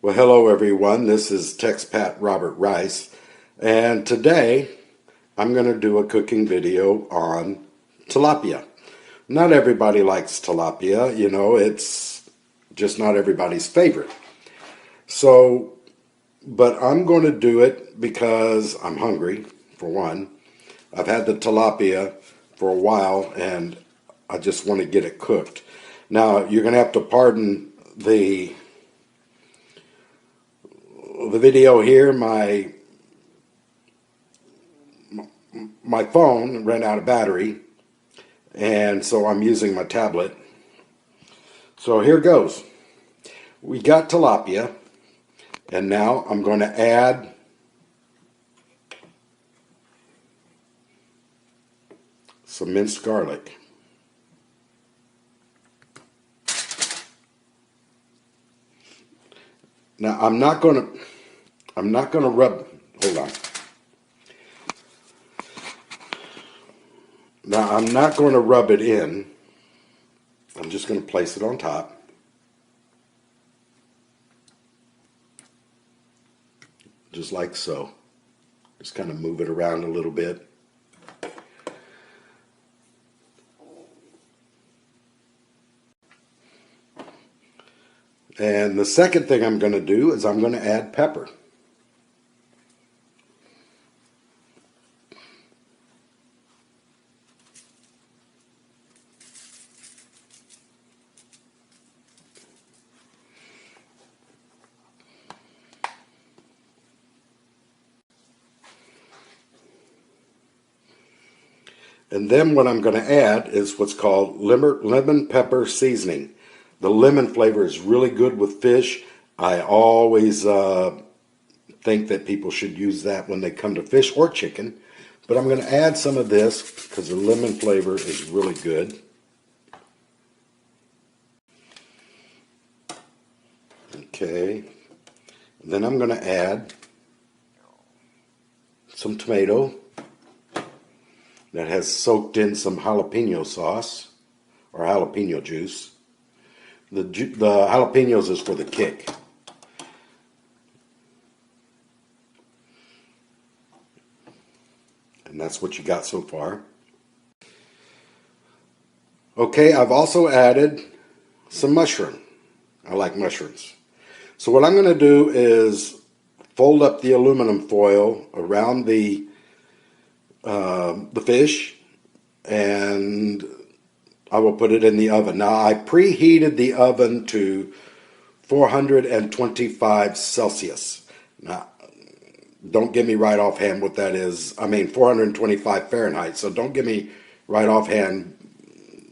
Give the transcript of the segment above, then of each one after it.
Well, hello everyone. This is Tex-Pat Robert Rice, and today I'm going to do a cooking video on tilapia. Not everybody likes tilapia, you know, it's just not everybody's favorite. But I'm going to do it because I'm hungry, for one. I've had the tilapia for a while and I just want to get it cooked. Now, you're going to have to pardon the video here. My phone ran out of battery, and so I'm using my tablet. So here goes. We got tilapia, and now I'm going to add some minced garlic. Now I'm not going to rub, hold on. Now I'm not going to rub it in. I'm just going to place it on top. Just like so. Just kind of move it around a little bit. And the second thing I'm going to do is I'm going to add pepper. And then what I'm going to add is what's called lemon pepper seasoning. The lemon flavor is really good with fish. I always think that people should use that when they come to fish or chicken. But I'm going to add some of this because the lemon flavor is really good. Okay. And then I'm going to add some tomato that has soaked in some jalapeno sauce or jalapeno juice. The jalapenos is for the kick. And that's what you got so far. Okay, I've also added some mushroom. I like mushrooms. So what I'm going to do is fold up the aluminum foil around the fish, and I will put it in the oven. Now, I preheated the oven to 425 Celsius. Now, don't get me right offhand what that is. I mean, 425 Fahrenheit. So don't get me right offhand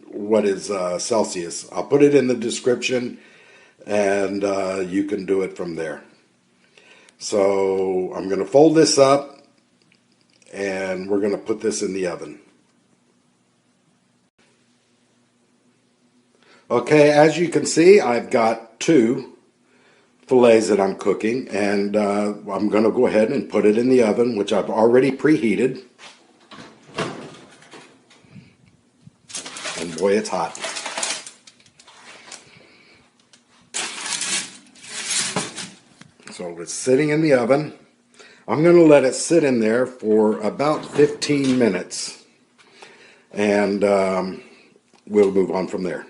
what is Celsius. I'll put it in the description, and you can do it from there. So I'm going to fold this up, and we're going to put this in the oven. Okay, as you can see, I've got two fillets that I'm cooking, and I'm going to go ahead and put it in the oven, which I've already preheated. And boy, it's hot. So it's sitting in the oven. I'm going to let it sit in there for about 15 minutes, and we'll move on from there.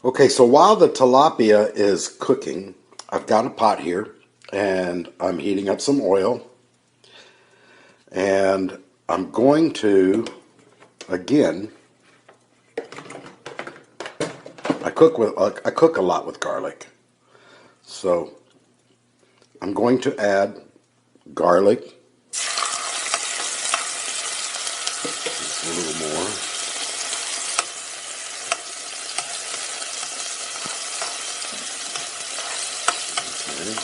Okay, so while the tilapia is cooking, I've got a pot here, and I'm heating up some oil, and I'm going to, again, I cook a lot with garlic, so I'm going to add garlic, just a little more. Okay.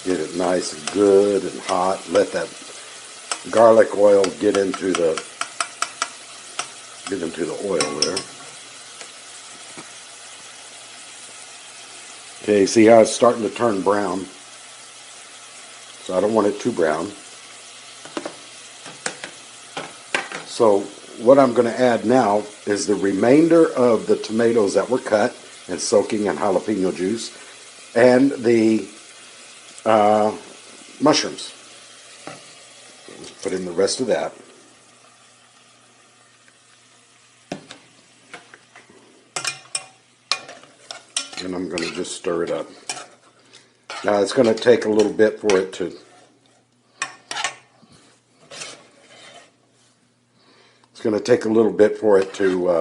Get it nice and good and hot. Let that garlic oil get into the oil there. Okay, see how it's starting to turn brown? So I don't want it too brown. So what I'm going to add now is the remainder of the tomatoes that were cut and soaking in jalapeno juice and the mushrooms. Put in the rest of that. And I'm going to just stir it up. Now it's going to take a little bit for it to... It's going to take a little bit for it to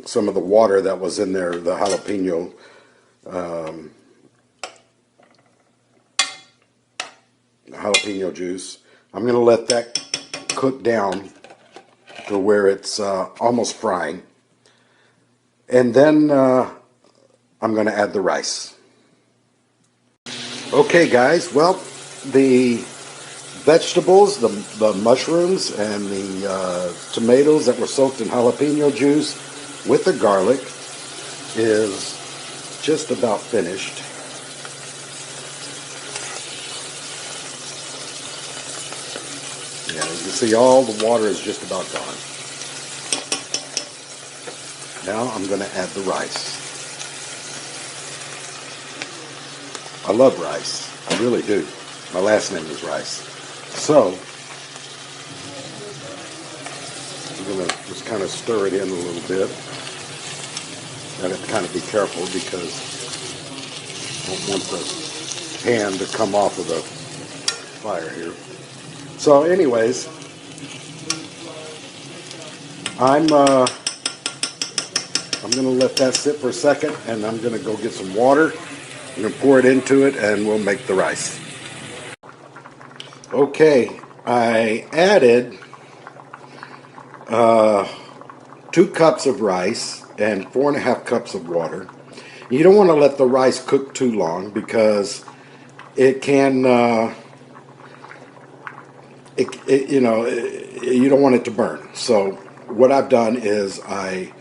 some of the water that was in there, the jalapeno juice. I'm going to let that cook down to where it's almost frying. And then I'm going to add the rice. Okay guys, well, the vegetables, the mushrooms and the tomatoes that were soaked in jalapeno juice with the garlic is just about finished. Yeah, you can see all the water is just about gone. Now I'm going to add the rice. I love rice. I really do. My last name is Rice. So, I'm going to just kind of stir it in a little bit. I have to kind of be careful because I don't want the pan to come off of the fire here. So anyways, I'm going to let that sit for a second, and I'm going to go get some water. I'm going to pour it into it, and we'll make the rice. Okay, I added 2 cups of rice and 4.5 cups of water. You don't want to let the rice cook too long because it can, you don't want it to burn. So what I've done is I'm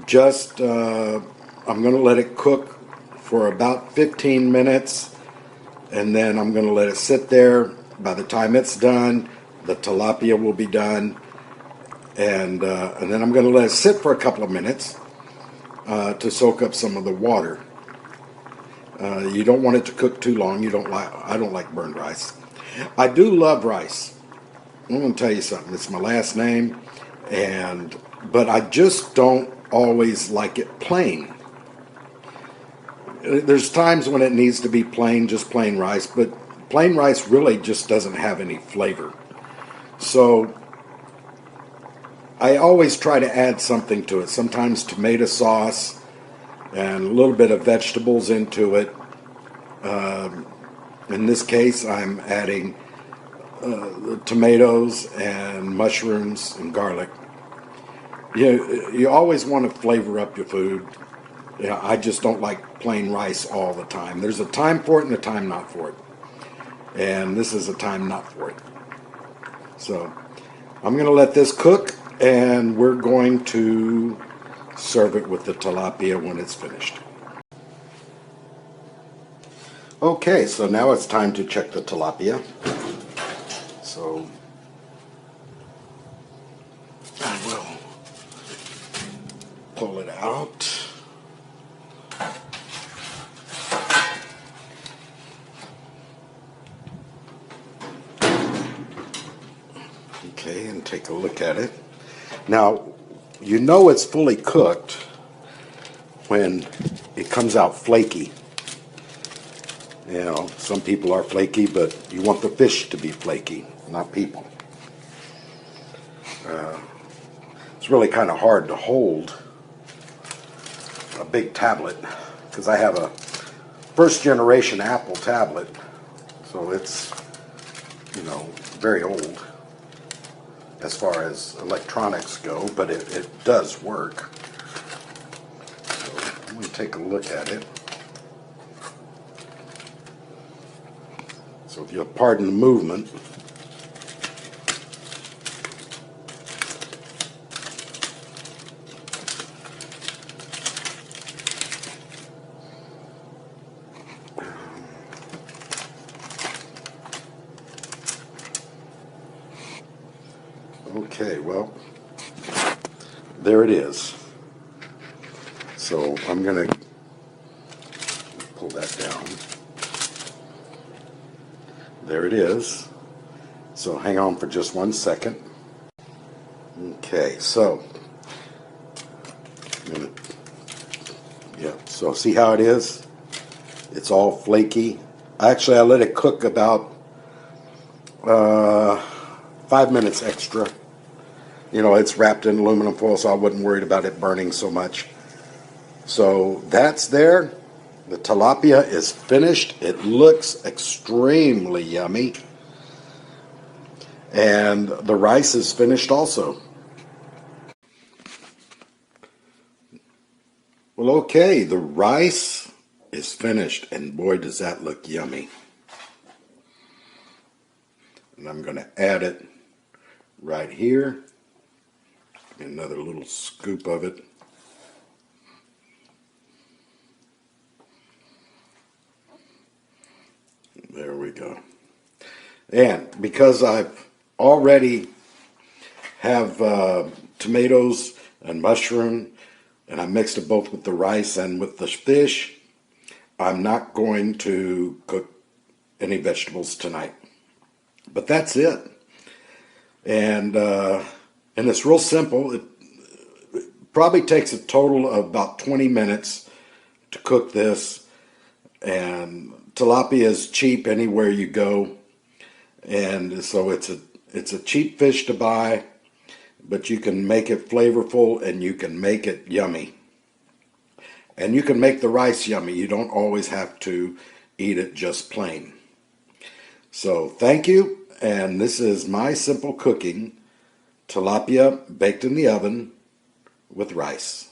going to let it cook for about 15 minutes, and then I'm going to let it sit there. By the time it's done, the tilapia will be done, and then I'm going to let it sit for a couple of minutes to soak up some of the water. You don't want it to cook too long. I don't like burned rice. I do love rice. I'm going to tell you something. It's my last name, but I just don't always like it plain. There's times when it needs to be plain, just plain rice, but plain rice really just doesn't have any flavor. So I always try to add something to it. Sometimes tomato sauce and a little bit of vegetables into it. In this case, I'm adding tomatoes and mushrooms and garlic. You always want to flavor up your food. I just don't like plain rice all the time. There's a time for it and a time not for it. And this is a time not for it. So I'm going to let this cook, and we're going to serve it with the tilapia when it's finished. Okay, so now it's time to check the tilapia. So I will pull it out. Okay, and take a look at it. Now, you know it's fully cooked when it comes out flaky. You know, some people are flaky, but you want the fish to be flaky, not people. It's really kind of hard to hold a big tablet because I have a first generation Apple tablet, so it's, very old as far as electronics go, but it does work. So I'm going to take a look at it. So if you'll pardon the movement. Okay, well, there it is. So I'm going to pull that down. There it is. So hang on for just 1 second. Okay, so I'm gonna, yeah. So see how it is? It's all flaky. Actually, I let it cook about 5 minutes extra. You know, it's wrapped in aluminum foil, so I wasn't worried about it burning so much. So that's there. The tilapia is finished. It looks extremely yummy. And the rice is finished also. Well, okay, the rice is finished, and boy, does that look yummy. And I'm going to add it right here. Another little scoop of it. There we go. And because I've already have tomatoes and mushroom, and I mixed it both with the rice and with the fish, I'm not going to cook any vegetables tonight. But that's it. And it's real simple. It probably takes a total of about 20 minutes to cook this. And tilapia is cheap anywhere you go. And so it's a cheap fish to buy, but you can make it flavorful and you can make it yummy. And you can make the rice yummy. You don't always have to eat it just plain. So thank you, and this is my simple cooking, tilapia baked in the oven with rice.